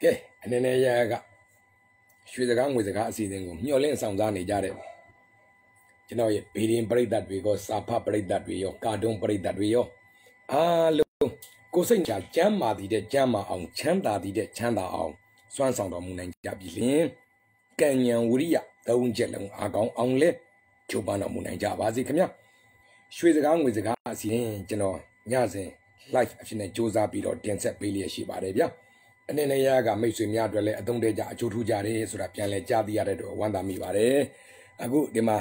ကဲအနေနဲ့ရကရွှေစကားငွေစကားအစီအစဉ်ကိုမျှော်လင့်ဆောင်စားနေကြတဲ့ကျွန်တော်ရဲ့ဗီဒီယိုပရိသတ်တွေကစာဖတ်ပရိသတ်တွေရောကာတွန်းပရိသတ်တွေရောအားလုံးကိုစိတ်ချကျမ်းမာသည်တဲ့ကျမ်းမာအောင်ချမ်းသာသည်တဲ့ချမ်းသာအောင်စွမ်းဆောင်တော်မူနိုင်ကြပြီလင်ကံဉဏ်ဝိရိယသုံးချက်လုံးအားကောင်းအောင်လဲကြိုးပမ်းတော်မူနိုင်ကြပါစေခင်ဗျရွှေစကားငွေစကားအစီအစဉ်ကျွန်တော်ညစဉ် live အဖြစ်နဲ့စ조사ပြီးတော့တင်ဆက်ပေးလျက်ရှိပါတယ်ဗျအနေနဲ့ရကမိတ်ဆွေများအတွက်လည်းအသုံးတဲ့ကြအကျိုးထူးကြတယ်ဆိုတာပြန်လဲကြားသိရတဲ့တော့ဝမ်းသာမိပါတယ်အခုဒီမှာ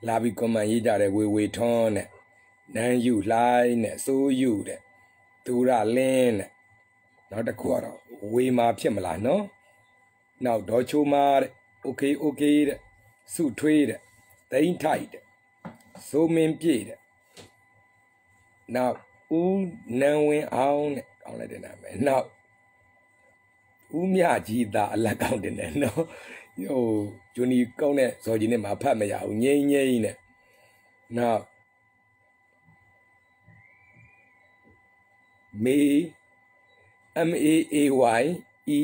လာပြီး comment ရေးကြတဲ့ဝေထွန်းနဲ့နန်းယူလှိုင်းနဲ့စိုးယူတဲ့သူရလင်းနဲ့နောက်တစ်ခုကတော့ဝေမာဖြစ်မလားနော်နောက်ဒေါ်ချိုမာတဲ့ okay တဲ့စုထွေးတဲ့သိန်းထိုက်တဲ့စိုးမင်းပြည့်တဲ့နောက်ဦးနန်းဝင်းအောင်တဲ့ကောင်းလိုက်တဲ့နာမည်နောက်ဦးမြကြီးသားအလက်ကောင်းတင်တယ်နော်ဟိုဂျူနီကောင်းတဲ့ဇော်ကြီးနဲ့မဖတ်မရဘူးငိမ့်နဲ့နောက်မေ MAAYE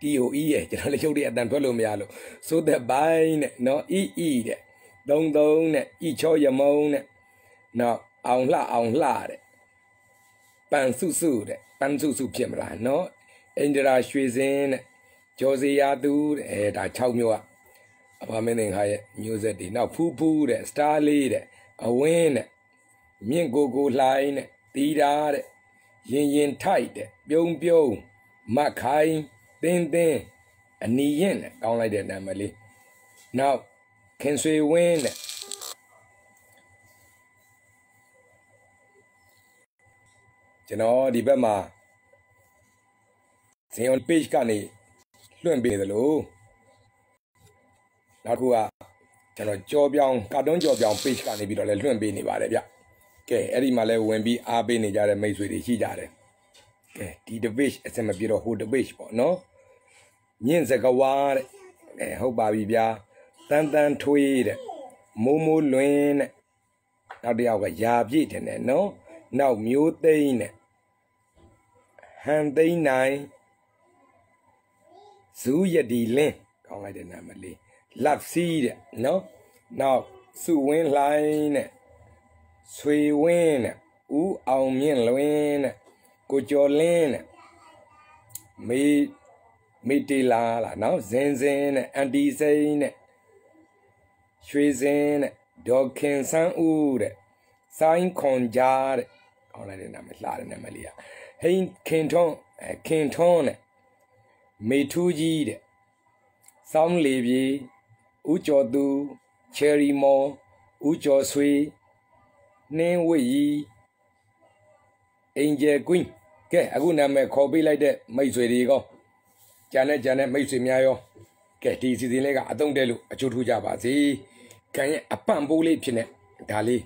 TOE ရဲ့ကျွန်တော်လည်းရုပ်တွေအတန်ထွက်လို့မရလို့ဆိုတဲ့ဘိုင်းနဲ့နော် EE တဲ့33နဲ့ဤချောရမုံနဲ့နောက်အောင်လှတဲ့ပန်စုတဲ့ပန်စုဖြစ်မလားနော်အင်ဒရာရွှေစင်းနဲ့ကျော်စီယာသူတဲ့ဒါ6မျိုးကအဖမင်းသင်္ခါရဲ့မျိုးဆက်တွေနောက်ဖူးတဲ့စတားလေးတဲ့အဝင်းတဲ့မြင့်ကိုလှိုင်းတဲ့တီးတာတဲ့ရင်ထိုက်တဲ့ပြုံးမတ်ခိုင်းတင်းအနီရင်နဲ့ကောင်းလိုက်တဲ့နာမည်လေးနောက်ခင်ဆွေဝင်းတဲ့ကျွန်တော်ဒီဘက်မှာဇင် on page ကနေလွှင့်ပေးတယ်လို့နောက်တစ်ခုကကျွန်တော်ကြောပြောင်းကာတွန်းကြောပြောင်း page ကနေပြီးတော့လည်းလွှင့်ပေးနေပါတယ်ဗျကဲအဲ့ဒီမှာလည်းဝင်ပြီးအားပေးနေကြတဲ့မိတ်ဆွေတွေရှိကြတယ်ကဲဒီ page အစမပြေတော့ဟို page ပေါ့နော်မြင့်စကဝါတဲ့ဟုတ်ပါပြီဗျာတန်းထွေးတဲ့မိုးလွင်တဲ့နောက်တစ်ယောက်ကယာပြည့်တယ်နော်နောက်မျိုးသိန်းတဲ့ဟန်သိန်းနိုင်ဇူးရတီလင်းကောင်းလိုက်တဲ့နာမည်လေးလက်စီးတဲ့နော်နောက်စုဝင်းလှိုင်းတဲ့ဆွေဝင်းတဲ့ဦးအောင်မြင့်လွင်တဲ့ကိုကျော်လင်းတဲ့မေတီလာလားနော်ဇင်းနဲ့အန်တီစိန်တဲ့ရွှေစင်းတဲ့ဒေါ်ခင်ဆန်းဦးတဲ့ဆိုင်းခွန်ကြားတဲ့ကောင်းလိုက်တဲ့နာမည်လှတဲ့နာမည်လေးကဟိန်းခင်ထွန်းတဲ့မေထူးကြီးတဲ့စောင်းလေပြေဦးကျော်သူချယ်ရီမော်ဦးကျော်ဆွေနှင်းဝိရီအင်ဂျယ်ကွင်းကဲအခုနာမည်ခေါ်ပေးလိုက်တဲ့မိတ်ဆွေတွေကောကျန်တဲ့မိတ်ဆွေများရောကဲဒီစီစဉ်လေးကအတုံးတဲလို့အကျိုးထူးကြပါစေခံရဲ့အပန့်ပိုးလေးဖြစ်နေဒါလေး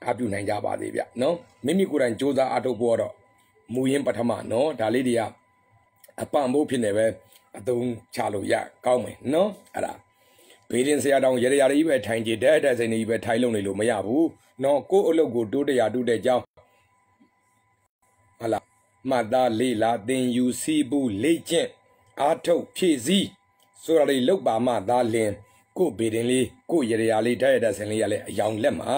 အားပြုနိုင်ကြပါစေဗျနော်မိမိကိုယ်တိုင်စ조사အားထုတ်ဖို့တော့မူရင်းပထမနော်ဒါလေးတွေကအပန့်ပိုးဖြစ်နေပဲအတုံးချလို့ရကောင်းမယ်နော်အဲ့ဒါဘေးရင်ဆရာတောင်ရရကြီးပဲထိုင်ကြတဲ့စိန်ကြီးပဲထိုင်လုံနေလို့မရဘူးနော်ကိုယ့်အလုပ်ကိုတိုးတဲ့ကြောင်းဟာလားမှတ်သားလေးလာသင်ယူစီးဘူးလေ့ကျင့်အားထုတ်ဖြည့်စည်းဆိုတာလေးလောက်ပါမှသာလင်ကိုဘေဒင်လေးကိုရရလေးတိုက်ရတဲ့စင်လေးရလဲအယောင်လက်မှာ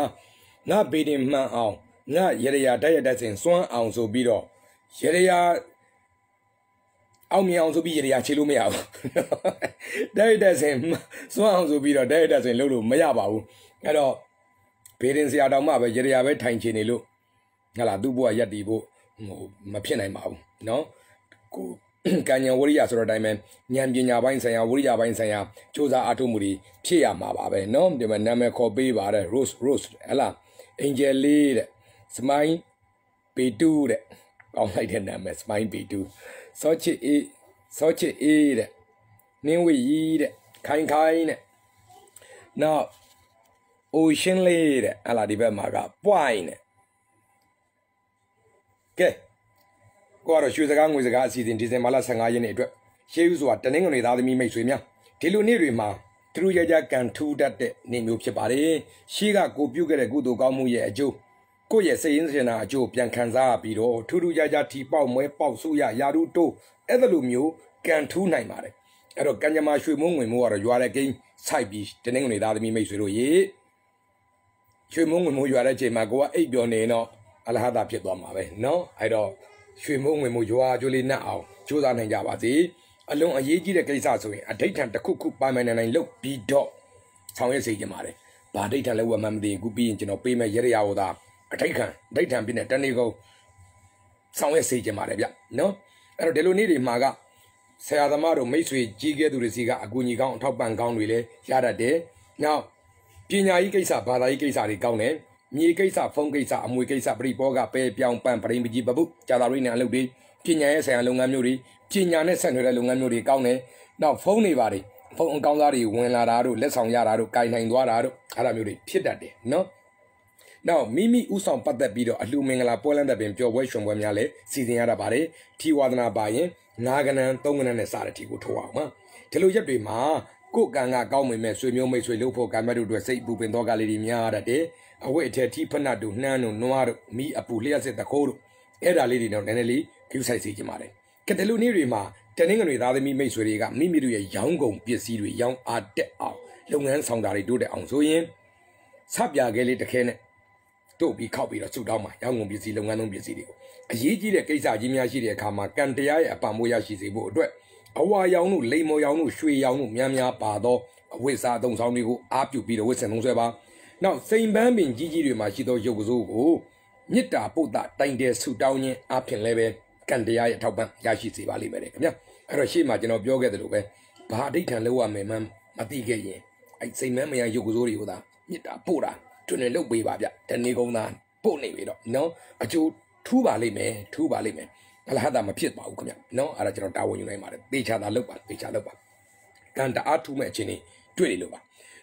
ငါဘေဒင်မှန်အောင်ငါရရတိုက်ရတဲ့စင်စွမ်းအောင်ဆိုပြီးတော့ရရအောင်မြင်အောင်ဆိုပြီးရရချေလို့မရဘူးတိုက်ရတဲ့စင်စွမ်းအောင်ဆိုပြီးတော့တိုက်ရတဲ့စင်လုပ်လို့မရပါဘူးအဲ့တော့ဘေဒင်ဆရာတော်မှပဲရရပဲထိုင်ချင်နေလို့ဟာလားသူ့ဘဝရက်တည်ဖို့မဖြစ်နိုင်ပါဘူးနော်ကိုကံဉဏ်ဝိရိယဆိုတဲ့အတိုင်းပဲဉာဏ်ပညာပိုင်းဆိုင်ရာဝိရိယပိုင်းဆိုင်ရာစ조사အားထုတ်မှုတွေဖြစ်ရမှာပါပဲเนาะဒီမှာနာမည်ခေါ်ပေးပါတဲ့ Rose ဟဲ့လား Angel လေးတဲ့ Smile P2 တဲ့ကောင်းလိုက်တဲ့နာမည် Smile P2 စောချစ်အေးတဲ့နှင်းဝိရီတဲ့ခိုင်တဲ့နောက် Ocean လေးတဲ့ဟဲ့လားဒီဘက်မှာက Point တဲ့ကဲကိုကတော့ရွှေစကားငွေစကားအစီအစဉ်ဒီဇင်ဘာလ15ရက်နေ့အတွက်ရှေးဥစွာတနင်္ဂနွေသားသမီးမိတ်ဆွေများဒီလိုနေ့တွေမှာသူတို့ရကြကန်ထူးတတ်တဲ့နေ့မျိုးဖြစ်ပါတယ်ရှေးကကိုပြုတ်ခဲ့တဲ့ကုသိုလ်ကောင်းမှုရဲ့အကျိုးကိုယ့်ရဲ့စိတ်ရင်းစေနာအကျိုးပြန်ခံစားပြီးတော့ထူးထူးခြားခြားထီပေါက်မွဲပေါက်ဆူရယာရုတိုးအဲ့ဒါလိုမျိုး ကန်ထူးနိုင်ပါတယ်အဲ့တော့ကံကြမ္မာရွှေမုံဝင်မိုးကတော့ရွာတဲ့ကိန်းစိုက်ပြီးတနင်္ဂနွေသားသမီးမိတ်ဆွေတို့ရေရွှေမုံဝင်မိုးရွာတဲ့ချိန်မှာကိုကအိပ်ပျော်နေတော့အလဟတာဖြစ်သွားမှာပဲနော်အဲ့တော့ရွှေမုံဝင်မိုးရွာကြိုးလေးနှက်အောင်ကြိုးစားနိုင်ကြပါစေအလုံးအရေးကြီးတဲ့ကိစ္စဆိုရင်အဋိဋ္ဌံတစ်ခုခုပိုင်ပိုင်နိုင်လုပ်ပြီးတော့ဆောင်ရွက်စေချင်ပါတယ်ဘာအဋိဋ္ဌံလဲဝတ်မှမသိဘူးပြီးရင်ကျွန်တော်ပေးမယ်ရရဟောတာအဋိဋ္ဌံပြည့်တဲ့တနေ့ကုန်ဆောင်ရွက်စေချင်ပါတယ်ဗျနော်အဲ့တော့ဒီလိုနေ့တွေမှာကဆရာသမားတို့မိတ်ဆွေကြီးခဲ့သူတွေစီကအကူအညီကောင်းအထောက်ပံ့ကောင်းတွေလည်းရတတ်တယ်နောက်ပညာရေးကိစ္စဘာသာရေးကိစ္စတွေကောင်းတယ်မြေကိစ္စဖုန်းကိစ္စအမွေကိစ္စပရိဘောကပဲပြောင်းပန်းပရိမကြီးပပုကြာသာရိနဲ့အလုပ်တွေပညာရေးဆိုင်ရာလုပ်ငန်းမျိုးတွေပညာနဲ့ဆက်နွယ်တဲ့လုပ်ငန်းမျိုးတွေကောင်းတယ်နောက်ဖုန်းတွေပါတယ်ဖုန်းအကောင့်သားတွေဝင်လာတာတို့လက်ဆောင်ရတာတို့ကိုင်နိုင်သွားတာတို့အဲ့ဒါမျိုးတွေဖြစ်တတ်တယ်နော်နောက်မိမိဥဆောင်ပတ်သက်ပြီးတော့အလှမင်္ဂလာပွဲလန်းတဲ့ပင်ပျော်ပွဲရွှင်ပွဲများလည်းစီစဉ်ရတာပါတယ်ထီဝါဒနာပါရင်9ကနန်း3ကနန်းနဲ့စတဲ့ထီကိုထိုးအောင်ပါဒီလိုရက်တွေမှာကိုယ်ကံကကောင်းမိမဲ့ဆွေမျိုးမိတ်ဆွေလို့ဖို့ကံမဲ့တို့အတွက်စိတ်ပူပင်တော့ကလေးတွေများရတဲ့အဝိအထက်ထီဖနတ်တို့နှမ်းတို့နွားတို့မိအပူလျှက်စစ်တခိုးတို့အဲ့ဒါလေးတွေတော့နည်းနည်းလေးကျူးဆိုင်စေချင်ပါတယ်ကတလူနေ့တွေမှာတနင်္ဂနွေသားသမီးမိတ်ဆွေတွေကမိမိတို့ရဲ့ရောင်းကုန်ပစ္စည်းတွေရောင်းအားတက်အောင်လုပ်ငန်းဆောင်တာတွေတိုးတက်အောင်ဆိုရင်စပြခဲလေးတစ်ခဲနဲ့တို့ပြီးခောက်ပြီးတော့စုတောင်းမှာရောင်းကုန်ပစ္စည်းလုပ်ငန်းသုံးပစ္စည်းတွေကိုအရေးကြီးတဲ့ကိစ္စကြီးများရှိတဲ့အခါမှာကံတရားရဲ့အပံ့မိုးရရှိစေဖို့အတွက်အဝါရောင်တို့လိမ္မော်ရောင်တို့ရွှေရောင်တို့များများပါသောအဝိစာအုံဆောင်တွေကိုအားပြုပြီးတော့ဝတ်ဆင်သုံးဆွဲပါနောက်စိန်ပန်းပင်ကြီးကြီးတွေမှာရှိသောရုပ်ကစိုးကိုမေတ္တာပုဒ်တာတိုင်တဲ့ဆုတောင်းခြင်းအပြင်လည်းပဲကံတရားရဲ့အထောက်ပံ့ရရှိစေပါလိမ့်မယ်ခင်ဗျာအဲ့တော့ရှေ့မှာကျွန်တော်ပြောခဲ့သလိုပဲဘာအဋိဋ္ဌံလောက်ရမယ်မှမသိခဲ့ရင်အဲ့စိန်ပန်းမယံရုပ်ကစိုးတွေကိုသာမေတ္တာပို့တာတွင်လုတ်ပေးပါဗျတနေ့ကုန်သားပို့နေပြီတော့နော်အကျိုးထူးပါလိမ့်မယ်အလဟတာမဖြစ်ပါဘူးခင်ဗျနော်အဲ့ဒါကျွန်တော်တာဝန်ယူနိုင်ပါတယ်သေချာတာလုပ်ပါကံတအားထူးမဲ့အချင်းတွေတွေ့လို့ပါ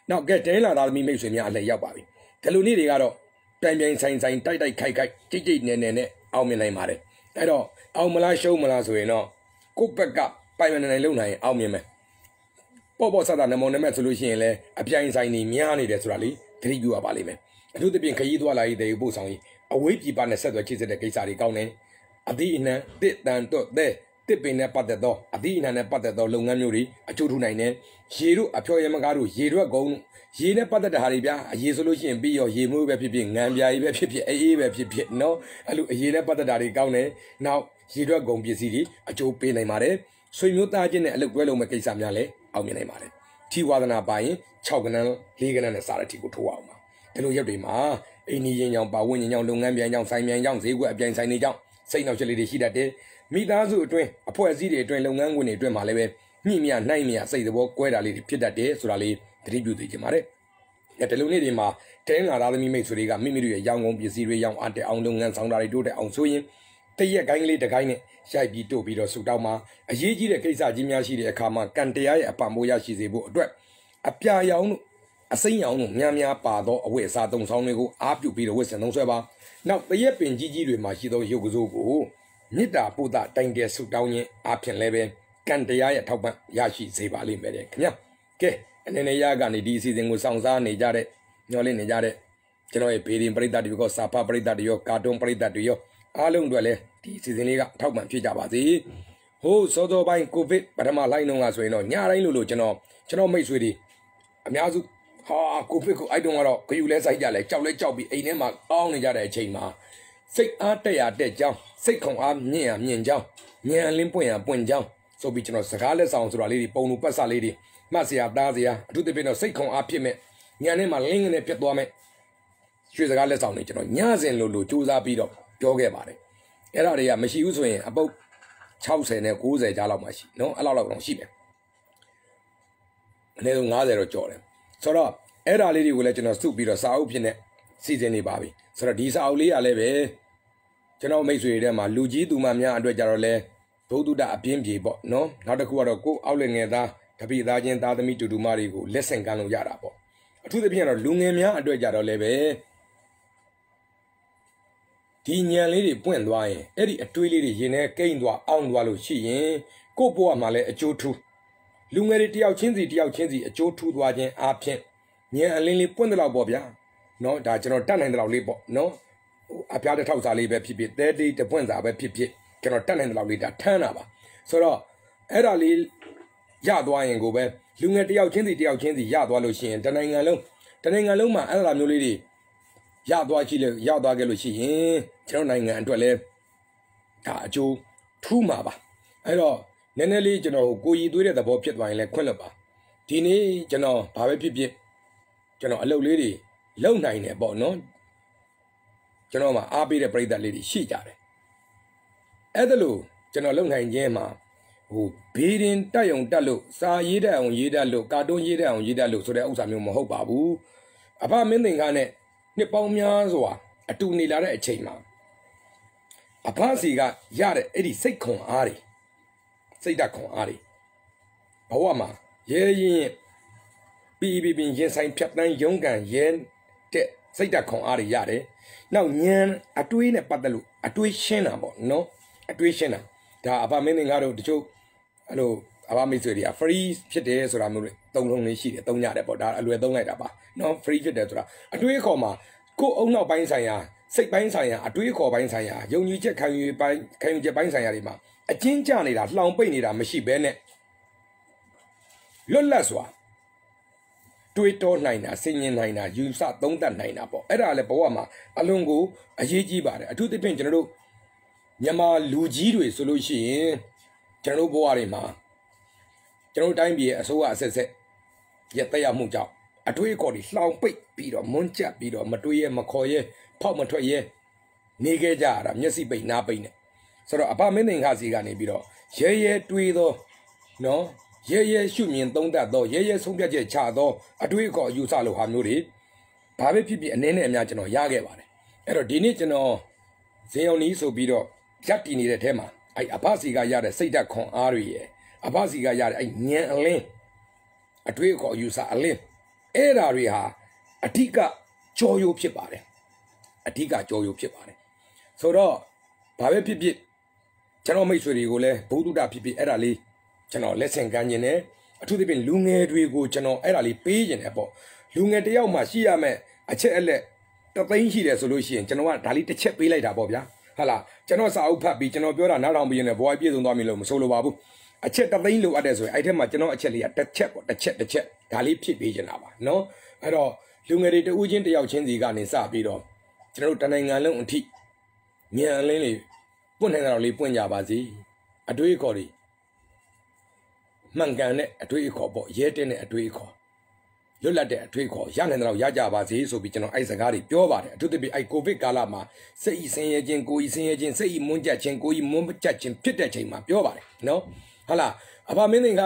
နောက်ကဲတဲလာသားသမီးမိတ်ဆွေများအလှည့်ရောက်ပါပြီဒီလိုနေ့တွေကတော့ပြိုင်ဆိုင်တိုက်ခိုက်ကြိတ်နဲအောင်မြင်နိုင်ပါတယ်အဲ့တော့အောင်မလားရှုံးမလားဆိုရင်တော့ကိုယ့်ဘက်ကပိုင်နိုင်လုံနိုင်အောင်မြင်မယ်ပေါ့ဆနမောနမဲ့ဆိုလို့ရှိရင်လည်းအပြိုင်ဆိုင်နေများနေတယ်ဆိုတာလေသတိပြုရပါလိမ့်မယ်အထူးသဖြင့်ခရီးသွားလာရေးတဲ့ပို့ဆောင်ရေးအဝေးပြည်ပနဲ့ဆက်သွယ်ချိတ်ဆက်တဲ့ကိစ္စတွေကောင်းတယ်အသည့်အနှံတစ်တန်တော့တဲ့တစ်ပင်နဲ့ပတ်သက်သောအသည့်အနှံနဲ့ပတ်သက်သောလုပ်ငန်းမျိုးတွေအကျိုးထူနိုင်တယ်ရေတို့အဖျော်ရမကားတို့ရေရွက်ကုန်းရေနဲ့ပတ်သက်တဲ့ဟာတွေဗျာအရေးဆိုလို့ရှိရင်ပြီးရောရေမိုးပဲဖြစ်ဖြစ်ငံပြာကြီးပဲဖြစ်ဖြစ်အေးပဲဖြစ်ဖြစ်နော်အဲ့လိုအရေးနဲ့ပတ်သက်တာတွေကောင်းတယ်နောက်ရေရွက်ကုန်းပစ္စည်းတွေအကျိုးပေးနိုင်ပါတယ်ဆွေမျိုးသားချင်းနဲ့အလုပ်တွဲလုပ်မဲ့ကိစ္စများလည်းအောင်မြင်နိုင်ပါတယ်ထီဝါဒနာပါရင်6ကနန်း4ကနန်းနဲ့စားတဲ့ထီကိုထိုးအောင်ပါဒီလိုရက်တွေမှာအိန္ဒိယကြောင့်ပါဝင်ကြောင့်လုပ်ငန်းပြန်ကြောင့်ဆိုင်ပြန်ကြောင့်ဈေးကွက်အပြိုင်ဆိုင်တွေကြောင့်စိတ်နှောက်ယှက်လေးတွေရှိတတ်တယ်မိသားစုအတွင်းအဖွဲ့အစည်းတွေအတွင်းလုပ်ငန်းခွင်တွေအတွင်းမှာလည်းပဲညှိမြနှိုက်မြစိတ်သဘောကွဲတာလေးတွေဖြစ်တတ်တယ်ဆိုတာလေးသတိပြုသိချင်ပါတယ်ဒီလိုနေ့တွေမှာတဲငါသားသမီးမိတ်ဆွေတွေကမိမိတို့ရဲ့ရောင်းကုန်ပစ္စည်းတွေရောင်းအပ်တဲ့အောင်လုပ်ငန်းဆောင်တာတွေတိုးတက်အောင်ဆိုရင်တရက်ကိုင်းကလေးတစ်ကိုင်းနဲ့ရိုက်ပြီးတို့ပြီးတော့ဆူတောင်းမှာအရေးကြီးတဲ့ကိစ္စကြီးများရှိတဲ့အခါမှာကံတရားရဲ့အပံ့မိုးရရှိစေဖို့အတွက်အပြာရောင်တို့အစိမ်းရောင်တို့များပါသောအဝတ်အစားသုံးဆောင်တွေကိုအားပြုပြီးတော့ဝတ်ဆင်သုံးဆွဲပါနောက်တရက်ပင်ကြီးတွေမှာရှိသောရုပ်ကစိုးကိုမေတ္တာပို့တာတိုင်တဲ့ဆူတောင်းခြင်းအပြင်လည်းပဲကံတရားရဲ့ထောက်ပံ့ရရှိစေပါလိမ့်မယ်ခင်ဗျာကဲအနေနဲ့ရကနေဒီအစီအစဉ်ကိုစောင့်စားနေကြတဲ့ညှော်လင့်နေကြတဲ့ကျွန်တော်ရဲ့ဘေးရင်ပရိသတ်တွေကစာဖပရိသတ်တွေရောကာတွန်းပရိသတ်တွေရောအားလုံးအတွက်လည်းဒီအစီအစဉ်လေးကအထောက်ပံ့ဖြစ်ကြပါစေဟိုးစောစောပိုင်းကိုဗစ်ပထမလိုင်းလုံးကဆိုရင်တော့ညတိုင်းလို့ကျွန်တော်မိတ်ဆွေတွေအများစုဟာကိုဗစ်ကိုအဲ့တုန်းကတော့ဂယူလဲစိုက်ကြလဲကြောက်လဲကြောက်ပြီးအိမ်ထဲမှာအောင်းနေကြတဲ့အချိန်မှာစိတ်အားတက်ကြောင်းစိတ်ခုံအားမြင့်ကြောင်းဉာဏ်လင်းပွင့်ကြောင်းဆိုပြီးကျွန်တော်စကားလက်ဆောင်ဆိုတာလေးတွေပုံလူပတ်စလေးတွေမှတ်စရာသားစရာအထူးသဖြင့်တော့စိတ်ခုံအားဖြစ်မဲ့ဉာဏ်ထဲမှာလင်းနဲ့ပြတ်သွားမဲ့ရွှေစကားလက်ဆောင်တွေကျွန်တော်ညစဉ်လို့စူးစမ်းပြီးတော့ပြောခဲ့ပါတယ်အဲ့ဒါတွေကမရှိဘူးဆိုရင်အပုတ်60နဲ့90ကြားလောက်မှရှိနော်အဲ့လောက်တော့ရှိတယ်အနည်းဆုံး90တော့ကြော်တယ်ဆိုတော့အဲ့ဒါလေးတွေကိုလည်းကျွန်တော်စုပြီးတော့စာအုပ်ဖြစ်နေစီစဉ်နေပါပြီဆိုတော့ဒီစာအုပ်လေးကလည်းပဲကျွန်တော်မိတ်ဆွေတွေထဲမှာလူကြီးသူမများအတွက်ကြတော့လဲဘုဒ္ဓတအပြင်းပြေပေါ့နော်နောက်တစ်ခုကတော့ကိုအောက်လက်ငယ်သားတပိသားချင်းသားသမီးတူတူမတွေကိုလက်ဆင့်ကမ်းလို့ရတာပေါ့အထူးသဖြင့်တော့လူငယ်များအတွက်ကြတော့လဲပဲဒီညံလေးတွေပွင့်သွားရင်အဲ့ဒီအတွေးလေးတွေရင်ထဲကိန်းသွားအောင်းသွားလို့ရှိရင်ကို့ဘဝမှာလည်းအကျိုးထူးလူငယ်တွေတယောက်ချင်းစီအကျိုးထူးသွားခြင်းအပြင်ညံအလင်းလေးပွင့်တဲ့လောက်ပေါ့ဗျာနော်ဒါကျွန်တော်တတ်နိုင်တဲ့လောက်လေးပေါ့နော်အပြားတစ်ထောက်စာလေးပဲဖြစ်ဖြစ်တဲတေးတပွင့်စာပဲဖြစ်ဖြစ်ကျွန်တော်တတ်နိုင်တဲ့လောက်လေးဒါထမ်းတာပါဆိုတော့ အဲ့ဒါလေးရသွားရင်ကိုပဲလူငယ်တယောက်ချင်းစီရသွားလို့ရှိရင်တနိုင်ငံလုံးမှာအဲ့ဒါမျိုးလေးတွေရသွားခဲ့လို့ရှိရင်ကျွန်တော်နိုင်ငံအတွက်လည်းဒါအကျိုးထူးမှာပါအဲ့တော့နည်းနည်းလေးကျွန်တော်ကိုကြီးသွေးတဲ့သဘောဖြစ်သွားရင်လည်းခွင့်လွှတ်ပါဒီနေ့ကျွန်တော်ဘာပဲဖြစ်ကျွန်တော်အလုပ်လေးတွေလုပ်နိုင်တယ်ပေါ့နော်ကျွန်တော်မှာအားပေးတဲ့ပရိသတ်လေးတွေရှိကြတယ်အဲ့ဒါလို့ကျွန်တော်လုပ်နိုင်ခြင်းမှာဘေးရင်တက်ယုံတက်လို့စာရေးတတ်အောင်ရေးတတ်လို့ကာတွန်းရေးတတ်အောင်ရေးတတ်လို့ဆိုတဲ့ဥစ္စာမျိုးမဟုတ်ပါဘူးအဖမင်းသင်္ကားနဲ့နှစ်ပေါင်းများစွာအတူနေလာတဲ့အချိန်မှာအဖစီကရတဲ့အဲ့ဒီစိတ်ခွန်အားတွေစိတ်ဓာတ်ခွန်အားတွေဘဝမှာရဲရင်ပြီးရင်ဆိုင်ဖြတ်တန်းရုန်းကန်ရဲတဲ့စိတ်ဓာတ်ခွန်အားတွေရတယ်နောက်ဉာဏ်အတွေးနဲ့ပတ်သက်လို့အတွေးရှင်းတာပေါ့နော်အတွေးရှင်းတာဒါအဖမင်းသင်္ကားတို့တချို့အဲ့လိုအဖမိတ်ဆွေတွေက free ဖြစ်တယ်ဆိုတာမျိုးတွေသုံးလုံးလေးရှိတယ်သုံးရတယ်ပေါ့ဒါအလွယ်သုံးလိုက်တာပါနော် free ဖြစ်တယ်ဆိုတာအတွေးခေါ်မှာကိုယ်အုံနောက်ပိုင်းဆိုင်ရာစိတ်ပိုင်းဆိုင်ရာအတွေးခေါ်ပိုင်းဆိုင်ရာယုံကြည်ချက်ခံယူချက်ပိုင်းဆိုင်ရာတွေမှာအကျဉ်းချနေတာလှောင်ပိတ်နေတာမရှိဘဲနဲ့လွတ်လပ်စွာတွေးတောနိုင်တာစဉ်းကျင်နိုင်တာယူဆသုံးသပ်နိုင်တာပေါ့အဲ့ဒါလည်းဘဝမှာအလွန်ကိုအရေးကြီးပါတယ်အထူးသဖြင့်ကျွန်တော်တို့မြန်မာလူကြီးတွေဆိုလို့ရှိရင်ကျွန်တော်တို့ဘဝတွေမှာကျွန်တော်တိုင်းပြည်ရဲ့အစိုးရအဆက်ဆက်ရတဲ့ရမှုကြောင့်အတွေးအခေါ်တွေလှောင်ပိတ်ပြီးတော့မွန်းကျပ်ပြီးတော့မတွေးရဲမခေါ်ရဲဖောက်မထွက်ရဲနေခဲ့ကြရတာမျက်စိပိတ်နားပိတ်နဲ့ဆိုတော့အဖမင်းသင်္ခါစီကနေပြီးတော့ရဲတွေးသောနော်ရဲရှုမြင်သုံးသပ်သောရဲဆုံးဖြတ်ချက်ချသောအတွေးအခေါ်အယူဆလိုဟာမျိုးတွေဘာပဲဖြစ်အနည်းနဲ့အများကျွန်တော်ရခဲ့ပါတယ်အဲ့တော့ဒီနေ့ကျွန်တော်ဇင်အောင်နီးဆိုပြီးတော့ရပ်တည်နေတဲ့ထဲမှာအဲ့အဖစီကရတဲ့စိတ်ဓာတ်ခွန်အားတွေရဲ့အဖစီကရတဲ့အဲ့ဉာဏ်အလင်းအတွေးအခေါ်အယူဆအလင်းအဲ့ဓာတွေဟာအဓိကကြောရိုးဖြစ်ပါတယ်အဓိကကြောရိုးဖြစ်ပါတယ်ဆိုတော့ဘာပဲဖြစ်ကျွန်တော်မိတ်ဆွေတွေကိုလည်းဘုဒ္ဓဖြစ်အဲ့ဒါလေးကျွန်တော်လက်ဆင့်ကမ်းခြင်းနဲ့အထူးသဖြင့်လူငယ်တွေကိုကျွန်တော်အဲ့ဒါလေးပေးခြင်းနဲ့ပေါ့လူငယ်တယောက်မှရှိရမယ်အချက်အလက်တသိန်းရှိတယ်ဆိုလို့ရှိရင်ကျွန်တော်ကဒါလေးတစ်ချက်ပေးလိုက်တာပေါ့ဗျာဟာလားကျွန်တော်စာအုပ်ဖတ်ပြီးကျွန်တော်ပြောတာနားထောင်ပြီးရင်လည်းဘဝပြည့်စုံသွားပြီလို့မဆိုလိုပါဘူးအချက်တသိန်းလိုအပ်တယ်ဆိုရင်အဲ့ထက်မှကျွန်တော်အချက်လေးကတစ်ချက်ပေါ့တစ်ချက်ဒါလေးဖြစ်ပေးခြင်းတာပါနော်အဲ့တော့လူငယ်တွေတဦးချင်းတယောက်ချင်းစီကနေစပြီးတော့ကျွန်တော်တို့တနိုင်ငံလုံးအထိမြန်အလင်းလေးပွင့်နေတာလေးပွင့်ကြပါစေအတွေးအခေါ်တွေမှန်ကန်တဲ့အတွေးအခေါ်ပေါ့ရဲတဲ့တဲ့အတွေးအခေါ်လွတ်လပ်တဲ့အတွေးအခေါ်ရနိုင်တဲ့လောက်ရကြပါစေဆိုပြီးကျွန်တော်အဲ့စကားတွေပြောပါတယ်အထူးသဖြင့်အဲ့ကိုဗစ်ကာလမှာစိတ်ဤဆင်းရဲခြင်းကိုယ်ဤဆင်းရဲခြင်းစိတ်ဤမွန်းကြက်ခြင်းကိုယ်ဤမွန်းကြက်ခြင်းဖြစ်တဲ့ချိန်မှာပြောပါတယ်နော်ဟုတ်လားအဖမင်းသင်္က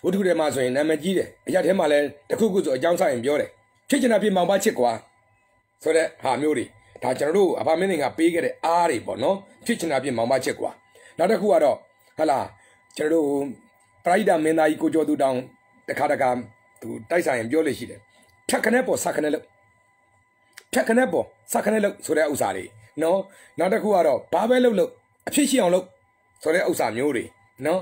ဝတ္ထုထဲမှာဆိုရင်နာမည်ကြီးတယ်အရာထဲမှာလည်းတခုခုဆိုအကြောင်းဆိုင်ရင်ပြောတယ်ဖြစ်ချင်တာဖြစ်မောင်ပါချစ်ကွာဆိုတဲ့ဟာမျိုးတွေဒါကျွန်တော်တို့အဖမင်းသင်္ကပေးခဲ့တဲ့အားတွေပေါ့နော်ဖြစ်ချင်တာဖြစ်မောင်ပါချစ်ကွာနောက်တစ်ခုကတော့ဟုတ်လားကျွန်တော်တို့ပရိဒါမင်းသားကြီးကိုကျော်သူတောင်တခါသူတိုက်ဆိုင်ရင်ပြောလို့ရှိတယ်ဖြတ်ခနဲ့ပေါ်စခနဲ့လို့ဖြတ်ခနဲ့ပေါ်စခနဲ့လို့ဆိုတဲ့ဥစ္စာတွေနော်နောက်တစ်ခုကတော့ဘာပဲလို့အဖြစ်ရှိအောင်လို့ဆိုတဲ့ဥစ္စာမျိုးတွေနော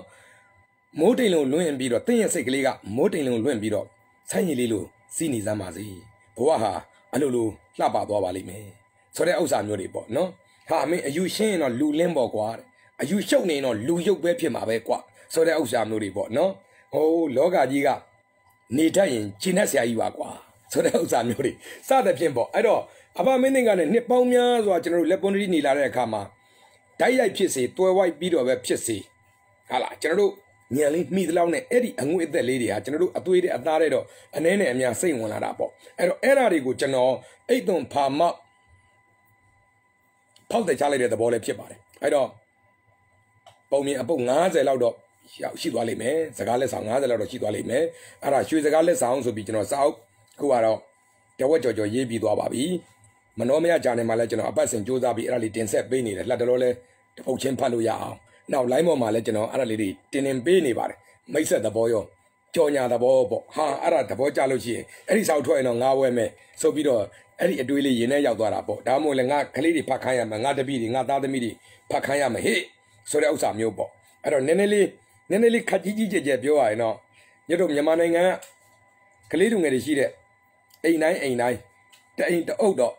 ်မိုးတိမ်လုံးလွင့်ပြီးတော့တင်းရဲ့စိတ်ကလေးကမိုးတိမ်လုံးလွင့်ပြီးတော့ဆိုင်းရည်လေးလိုစီးနေစမ်းပါစေဘဝဟာအလိုလိုလှပသွားပါလိမ့်မယ်ဆိုတဲ့ဥစ္စာမျိုးတွေပေါ့နော်ဟာမင်းအယူရှင်းရင်တော့လူလင်းပေါ့ကွာအယူရှုပ်နေရင်တော့လူရုပ်ပဲဖြစ်မှာပဲကွာဆိုတဲ့ဥစ္စာမျိုးတွေပေါ့နော်ဟိုလောကကြီးကနေတတ်ရင်ကျင့်တတ်ဆရာကြီးပါကွာဆိုတဲ့ဥစ္စာမျိုးတွေစသဖြင့်ပေါ့အဲ့တော့အဖမင်းသင်္ကနဲ့နှစ်ပေါင်းများစွာကျွန်တော်တို့လက်ပွန်တီနေလာတဲ့အခါမှာဓာတ်ရိုက်ဖြစ်စေတွဲဝိုက်ပြီးတော့ပဲဖြစ်စေဟာလားကျွန်တော်တို့ညံလေးမိသလောက်နဲ့အဲ့ဒီအငွေ့အသက်လေးတွေဟာကျွန်တော်တို့အသွေးတွေအသားတွေတော့အနည်းနဲ့အများစိတ်ဝင်လာတာပေါ့အဲ့တော့အဲ့ဓာတွေကိုကျွန်တော်အိတ်သွန်ဖာမောက်ဖောက်တဲ့ချလိုက်တဲ့သဘောလေးဖြစ်ပါတယ်အဲ့တော့ပုံမြင်အပုတ်90လောက်တော့ရှိသွားလိမ့်မယ်စကားလက်ဆောင်90လောက်တော့ရှိသွားလိမ့်မယ်အဲ့ဒါရွှေစကားလက်ဆောင်ဆိုပြီးကျွန်တော်စာအုပ်ခုကတော့တဝက်ကြော်ရေးပြီးသွားပါပြီမနောမယဂျာနယ်မှာလည်းကျွန်တော်အပတ်စဉ်စူးစမ်းပြီးအဲ့ဒါလေးတင်ဆက်ပေးနေတယ်လက်တော်လဲတပုတ်ချင်းဖတ်လို့ရအောင်နောက် line ပေါ်မှာလည်းကျွန်တော်အဲ့ဒါလေးတွေတင်ပေးနေပါတယ်မိတ်ဆက်သဘောရောကြော်ညာသဘောပေါ့ဟာအဲ့ဒါသဘောကျလို့ရှိရင်အဲ့ဒီစာအုပ်ထွက်ရင်တော့ငါဝဲမယ်ဆိုပြီးတော့အဲ့ဒီအတွေးလေးရင်ထဲရောက်သွားတာပေါ့ဒါမှမဟုတ်လည်းငါကလေးတွေဖတ်ခိုင်းရမယ်ငါတပည့်တွေငါသားသမီးတွေဖတ်ခိုင်းရမယ်ဟေ့ဆိုတဲ့ဥစ္စာမျိုးပေါ့အဲ့တော့နည်းနည်းလေးခက်ကြီးကြဲပြောရရင်တော့ညတို့မြန်မာနိုင်ငံကလေးလူငယ်တွေရှိတဲ့အိမ်တိုင်းတအိမ်တအုပ်တော့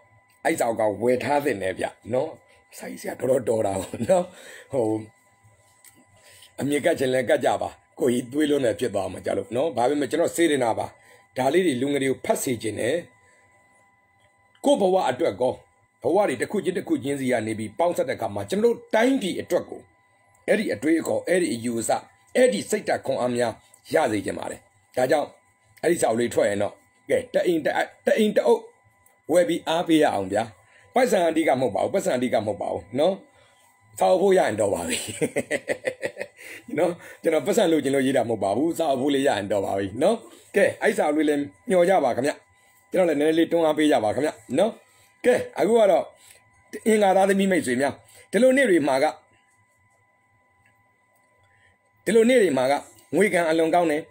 အဲ့စာကဝယ်ထားတဲ့နယ်ဗျနော်ဆိုင်စရာတော်တာပေါ့နော်ဟို အမြင်ကတ်ချင်လဲကတ်ကြပါကိုကြီးတွေးလို့နဲ့ဖြစ်သွားမှာကြလို့နော်ဘာပဲမကျွန်တော်စေရနာပါဒါလေးတွေလူငယ်တွေကိုဖတ်စေခြင်းနဲ့ကိုဘဝအတွက်ကောဘဝတွေတစ်ခုချင်းစီကနေပြီးပေါင်းဆက်တဲ့အခါမှာကျွန်တော်တို့တိုင်းပြည်အတွက်ကိုအဲ့ဒီအတွေးအခေါ်အဲ့ဒီအယူအဆအဲ့ဒီစိတ်ဓာတ်ခွန်အားများရစေခြင်းပါတယ်ဒါကြောင့်အဲ့ဒီစာအုပ်လေးထွက်ရင်တော့ကဲတအိမ်တအုပ်ဝယ်ပြီးအားပေးရအောင်ဗျာပိုက်ဆံအဓိကမဟုတ်ပါဘူးပတ်စံအဓိကမဟုတ်ပါဘူးနော်စာအုပ်ဖို့ရရင်တော့ပါပြီနော်ကျွန်တော်ပတ်စံလို့ရေးတာမဟုတ်ပါဘူးစာအုပ်ဖို့လေးရရင်တော့ပါပြီနော်ကဲအဲ့စာအုပ်လေးလည်းညှော်ကြပါခင်ဗျကျွန်တော်လည်းနည်းနည်းလေးတွန်းအားပေးကြပါခင်ဗျနော်ကဲအခုကတော့အင်္ဂါသားသမီးမိတ်ဆွေများဒီလိုနေ့တွေမှာငွေကံအလွန်ကောင်းတယ်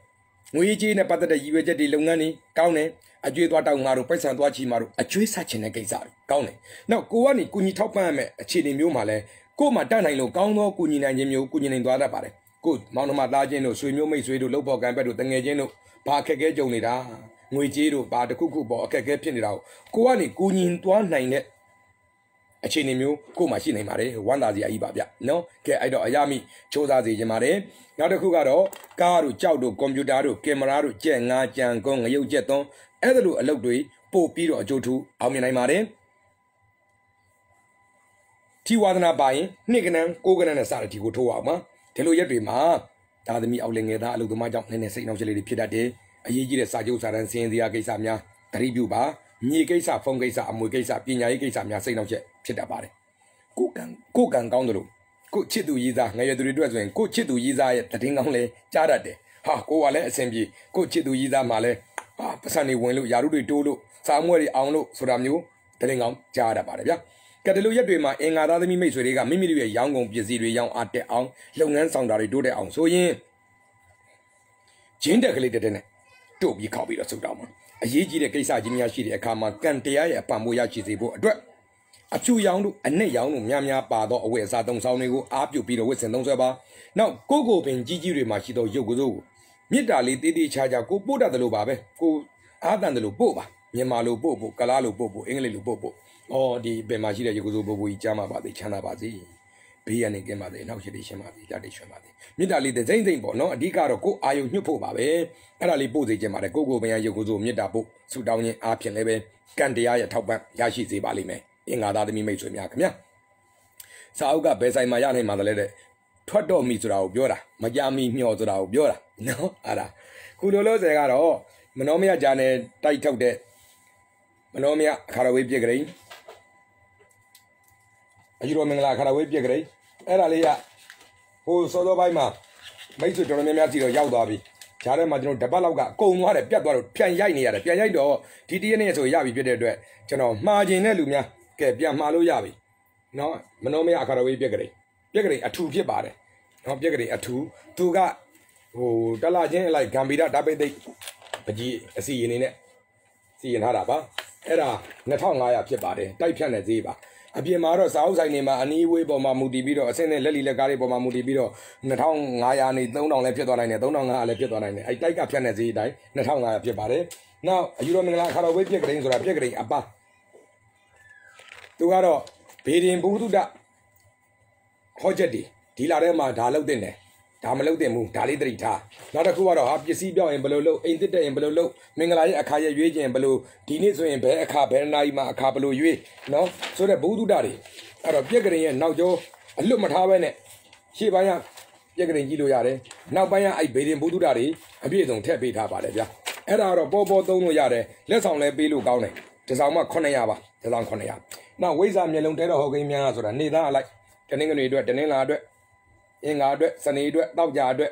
ငွေကြီးနဲ့ပတ်သက်တဲ့ရည်ရွယ်ချက်တွေလုပ်ငန်းတွေကောင်းတယ်အကျွေးသွားတောက်မှာတို့ပိုက်ဆံသွားချီမှာတို့အကျွေးဆက်ချင်တဲ့ကိစ္စတွေကောင်းတယ်နောက်ကိုကနေကုညီထောက်ပံ့ရမယ်အခြေအနေမျိုးမှာလဲကို့မှာတတ်နိုင်လို့ကောင်းသောကုညီနိုင်ခြင်းမျိုးကုညီနိုင်သွားတတ်ပါတယ်ကို့မောင်နှမသားချင်းတို့ဆွေမျိုးမိတ်ဆွေတို့လှုပ်ဖို့ကံပက်တို့တငယ်ချင်းတို့ဘာအခက်အခဲကြုံနေတာငွေကြေးတို့ဘာတစ်ခုခုပေါ့အခက်အခဲဖြစ်နေတာကိုကနေကုညီသွားနိုင်တဲ့အခြေအနေမျိုးကို့မှာရှိနိုင်ပါတယ်ဝမ်းသာစရာကြီးပါဗျနော်ကဲအဲ့တော့အရမိချိုးစားစေခြင်းပါတယ်နောက်တစ်ခုကတော့ကားတို့ကြောက်တို့ကွန်ပျူတာတို့ကင်မရာတို့ကြက်ငါးကြံကုန်းငရုတ်ကြက်သွန်းအဲ့ဒါလိုအလုပ်တွေပို့ပြီးတော့အကျိုးထူးအောင်မြင်နိုင်ပါတယ်ထီဝါဒနာပါရင်နှစ်ကနန်းကိုးကနန်းနဲ့စတဲ့ဒီကိုထိုးအောင်ပါဒီလိုရက်တွေမှာသာသမီအောက်လင်ငယ်သားအလုပ်သမားကြောင့်နည်းနည်းစိတ်နှောက်ချက်လေးတွေဖြစ်တတ်တယ်အရေးကြီးတဲ့စာချုပ်စာတမ်းစီရင်စရာကိစ္စများသတိပြုပါမြေကိစ္စဖုန်းကိစ္စအမွေကိစ္စပညာရေးကိစ္စများစိတ်နှောက်ချက်ဖြစ်တတ်ပါတယ်ကိုကံကောင်းတယ်လို့ကိုချစ်သူရေးသားငယ်ရသူတွေအတွက်ဆိုရင်ကိုချစ်သူရေးသားရဲ့တည်င်းကောင်းလဲကြားတတ်တယ်ဟာကိုကလည်းအဆင်ပြေကိုချစ်သူရေးသားမှလည်းပတ်စံတွေဝင်လို့ယာရုတွေတိုးလို့စာမွဲတွေအောင်လို့ဆိုတာမျိုးတည်င်းကောင်းကြားတတ်ပါတယ်ဗျာကတလူရက်တွေမှာအင်္ဂါသားသမီးမိတ်ဆွေတွေကမိမိတို့ရဲ့ရောင်းကုန်ပစ္စည်းတွေရောင်းအားတက်အောင်လုပ်ငန်းဆောင်တာတွေတိုးတက်အောင်ဆိုရင်ဂျင်းတက်ကလေးတက်နဲ့တို့ပြီးခောက်ပြီးတော့ဆုတ်တောင်းမှာအရေးကြီးတဲ့ကိစ္စကြီးများရှိတဲ့အခါမှာကံတရားရဲ့အပံ့ပိုးရရှိစေဖို့အတွက်အဖြူရောင်တို့အနက်ရောင်တို့များပါသောအဝတ်အစားသုံးဆောင်တွေကိုအားပြုပြီးတော့ဝတ်ဆင်သုံးဆွဲပါနောက်ကိုပင်ကြီးတွေမှာရှိသောရုပ်ကစိုးကိုမြစ်တာလေးတေးသေးချာချာကိုပို့တတ်တယ်လို့ပါပဲကိုအားတန်တယ်လို့ပို့ပါမြန်မာလိုပို့ကလားလိုပို့အင်္ဂလိပ်လိုပို့ဒီပင်မှာရှိတဲ့ရုပ်ကစိုးပို့ကြီးကြားမှာပါသေးချမ်းသာပါစေဘေးရနေကင်းပါသေးနောက်ရှိသေးရှင်းပါသေးလက်တိရွှင်ပါသေးမြစ်တာလေးသိမ့်ပေါ့နော်အဓိကတော့ကိုအာယုညှွတ်ဖို့ပါပဲအဲ့ဒါလေးပို့စေခြင်းပါတယ်ကိုပင်ရရုပ်ကစိုးမြစ်တာပို့ဆူတောင်းခြင်းအားဖြင့်လည်းပဲကံတရားရဲ့ထောက်ပံ့ရရှိစေပါလိမ့်မယ်အင်္ဂါသားသမီးမိတ်ဆွေများခင်ဗျာစာအုပ်ကဘယ်ဆိုင်မှာရနိုင်မှာလဲတဲ့ထွက်တော့မီဆိုတာကိုပြောတာမကြမီမျှော်ဆိုတာကိုပြောတာနော်အဲ့ဒါခုလိုလို့ဆယ်ကတော့မနောမယဂျာနယ်တိုက်ထုတ်တဲ့မနောမယအခါရဝေးပြက်ကလေးအယူတော်မင်္ဂလာအခါရဝေးပြက်ကလေးအဲ့ဒါလေးကဟိုစောစောပိုင်းမှာမိတ်ဆွေတော်တော်များများစီတော့ရောက်သွားပြီဂျားထဲမှာကျွန်တော်တပတ်လောက်ကအကုန်သွားတယ်ပြတ်သွားတော့ပြန်ရိုက်နေရတယ်ပြန်ရိုက်တော့ဒီတရက်နေ့ဆိုရပြီဖြစ်တဲ့အတွက်ကျွန်တော်မှားခြင်းတဲ့လူများကဲပြန်မှားလို့ရပြီနော်မနောမယအခါရဝေးပြက်ကလေးအထူဖြစ်ပါတယ်နော်ပြက်ကလေးအထူသူကဟိုတလချင်းအလိုက်ဂမ်ဘီရဓာပိတ်သိပကြီးအစီရင်နေနဲ့စီရင်ထားတာပါအဲ့ဒါ2500ဖြစ်ပါတယ်တိုက်ဖြတ်တဲ့ဈေးပါအပြင်မှာတော့စာအုပ်ဆိုင်တွေမှာအနီးဝေးပေါ်မှာမူတည်ပြီးတော့အဆင့်နဲ့လက်လီလက်ကားတွေပေါ်မှာမူတည်ပြီးတော့2500နေ3000လည်းဖြစ်သွားနိုင်တယ်3500လည်းဖြစ်သွားနိုင်တယ်အဲ့တိုက်ကဖြတ်တဲ့ဈေးအတိုင်း2500ဖြစ်ပါတယ်နောက်အယူတော်မင်္ဂလာအခါတော်ဝေးပြက်ကလေးဆိုတာပြက်ကလေးအပါသူကတော့ဘေဒင်ဘုဒ္ဓဟောချက်ဒီလာထဲမှာဒါလောက်တင်တယ်ဒါမလုပ်တင်ဘူးဒါလေးသတိထားနောက်တစ်ခုကတော့ပစ္စည်းပြောင်းရင်ဘယ်လိုလုပ်အိမ်သစ်တက်ရင်ဘယ်လိုလုပ်မင်္ဂလာရဲ့အခါရဲ့ရွေးခြင်းဘယ်လိုဒီနေ့ဆိုရင်ဘယ်အခါဘယ်နာရီမှာအခါဘယ်လိုရွေးနော်ဆိုတဲ့ဘုဒ္ဓတွေအဲ့တော့ပြက်ကလေးရဲ့နောက်ကျောအလွတ်မထားပဲနဲ့ရှေ့ပိုင်းကပြက်ကလေးကြည့်လို့ရတယ်နောက်ပိုင်းကအဲ့ဘေဒင်ဘုဒ္ဓတွေအပြည့်စုံထည့်ပေးထားပါတယ်ဗျာအဲ့ဒါတော့ပေါ်သုံးလို့ရတယ်လက်ဆောင်လည်းပေးလို့ကောင်းတယ်ဒီဆောင်မှ900ပါဒီဆောင်900နောက်ဝိဇ္ဇာမျက်လုံးတဲတော်ဟောကိန်းများဆိုတာနေသားအလိုက်တနင်္ဂနွေအတွက်တနင်္လာအတွက်အင်္ဂါအတွက်စနေအတွက်တောက်ကြအတွက်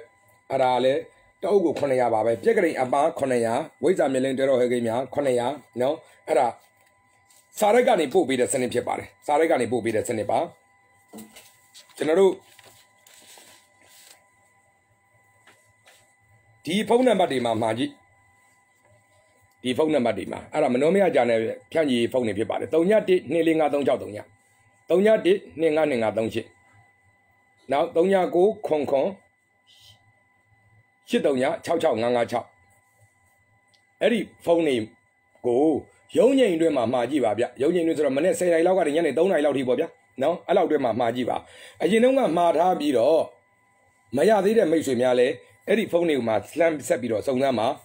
အဲ့ဒါလည်းတအုပ်ကို900ပါပဲပြက်ကလေးအပန်း900ဝိဇ္ဇာမျက်လုံးတဲတော်ဟောကိန်းများ900နော်အဲ့ဒါစာရိုက်ကနေပို့ပေးတဲ့စနစ်ဖြစ်ပါတယ်စာရိုက်ကနေပို့ပေးတဲ့စနစ်ပါကျွန်တော်တို့ဒီဖုန်းနံပါတ်တွေမှာမှာကြည့်ဒီဖုန်းနံပါတ်တွေမှာအဲ့ဒါမနှောမရကြတဲ့ဖြန့်ကြီးဖုန်းတွေဖြစ်ပါတယ်312453639 3122538နောက်3999 8396655အဲ့ဒီဖုန်းနေကိုရုံးငိန်အတွင်းမှာမှာကြည့်ပါဗျရုံးငိန်အတွင်းဆိုတော့မနေ့10နာရီလောက်ကနေညနေ3နာရီလောက်ထိပေါ့ဗျနော်အဲ့လောက်အတွင်းမှာမှာကြည့်ပါအရင်တုန်းကမှာထားပြီးတော့ Maya did make sure Male, Eddie Phony must slam Sepiro, Sonama,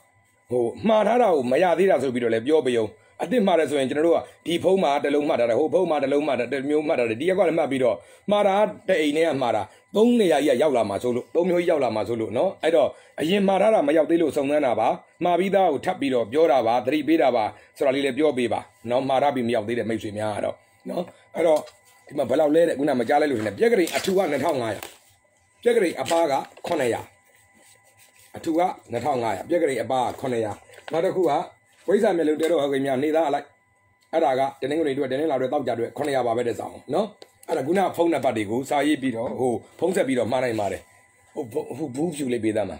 who Marhara, Maya did as Bido Lebio. I didn't matter so in general. Deep home, the low matter, the whole home, the low matter, the new matter, the dear Mabido, Mara, the Ine Mara, only a Yaula Masulu, don't know Yaula Masulu, no? I don't. A yen Mara, Mayabilo, Sonanaba, Mabida, Tapido, Biorava, 3 Bidava, Sorali Biobiba, no Marabi Miabdi, makes me out. No, I don't. My below lady, when I'm a jolly, Jaggery, a 2 and tongue. Jaggery, a baga, Conaya. A 2 and tongue, Jaggery, a bar, Conaya. Madakua. Why am I looking at neither like Araga, the name to a Daniel without Jadu, Conea Babedezao, no? Araguna phone a badigo, Sai Bido, who phones a bit of Mare Mare, who proves you be them.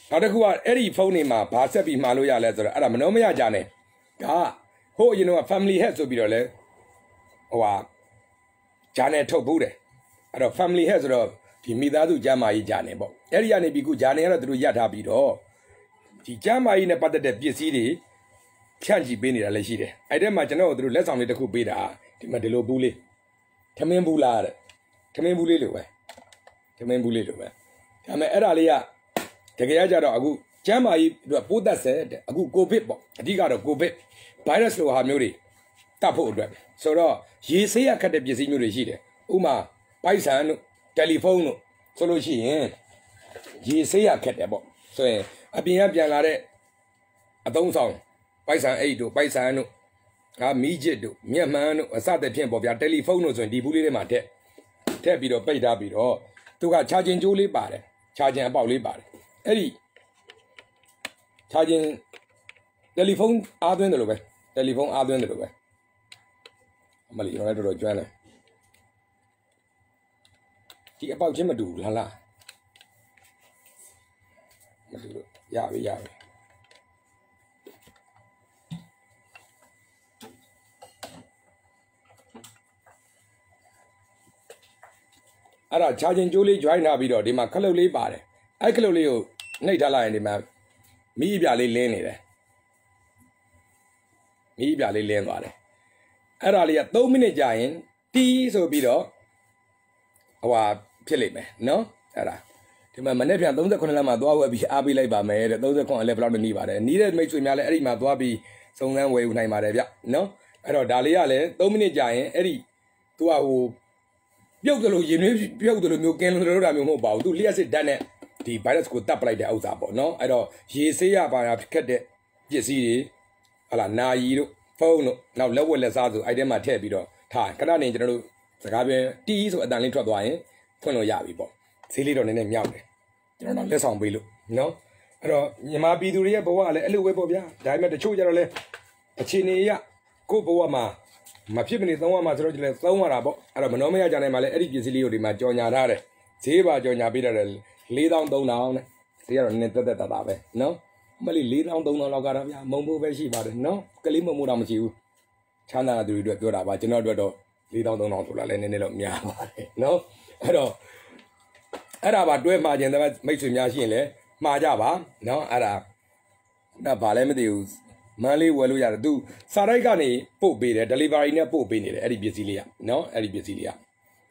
Adakua, Eddie Phonema, Passabi Maluya letter, Adamanomia Jane. Ah, who you know a family has to be ole or Janet Tobude. At a family has of Timidadu Jama Janebo. Eliane Bigu Janera through Yatabido. Jama in a part of the PCD, Changi Bini Aleshide. I don't imagine all through less only the Kubida, Timadelo Bully. Tamembula, Tamembulilue, Tamembulilue. Tame Eralia, Tagaja Agu, Jama, put that said, a good go bit, a digger go bit, Pirates lo Hamuri, Tapo Drab. So, ye say a cat of Yazimu Regide, Uma, Paisan, telephone, solo she, ye say a cat about. So, I be happy a don't song. Paisan Ado, Paisano, a Mijedo, mere man, a Saturday temple of your telephones and debully mate. Tabido, paid up it all. To got charging Julie Bade, charging about Libad. Eddie charging telephone other than the way. Telephone other than the way. Mali, I don't know, Joanna. He about Jimadu, Lala. Yeah. Ara charging Julie join Abido, the Macaloli Bade. I can only Natala in the map. Me Biali Lane. Me Biali Lane Bade. Aralia 2 minute giant, tea so bido. Our Philip, no? Ara. To my Manepian, those that Conama will be Abi Labor made, those that can live out the Niva. Neither makes me Mala Emma Dwabi, so then way when I'm no? I don't Dalia, 2 minute giant, Eddie. To our build the new can mobile, do Lias done the virus could tap like the outside, no? I don't. She say up by a cat, you see, Ala Nairo, phone, now lower less out, I didn't tell you, time, can I general Sagabe, teas or Danny Trodwine, Tono Yabibo. Silly on the name Yabe. You know, let's on below, no? I don't. You might be doing a boa, a little web of ya, diamond the children, a chinia, Kupawama. My people is no one much regular, so one about Aramonomia Janamale, Eric Gisilio, my Jonia Rare. See about Jonia Bitter, lay down down, Sierra Netta Tabe, no? Mali lay down Logaravia, Mombo Veshi, but no, Kalimo Muramju. Chana do it, but you know, lay down to la Mia, no? I don't. Araba do imagine that makes me Yashile, Majava, no, Ara. The Balemedius. Mali Waluya do Saragani, Pope be the delivery in a Pope in it, Eddie Bisilia, no, Eddie Bisilia.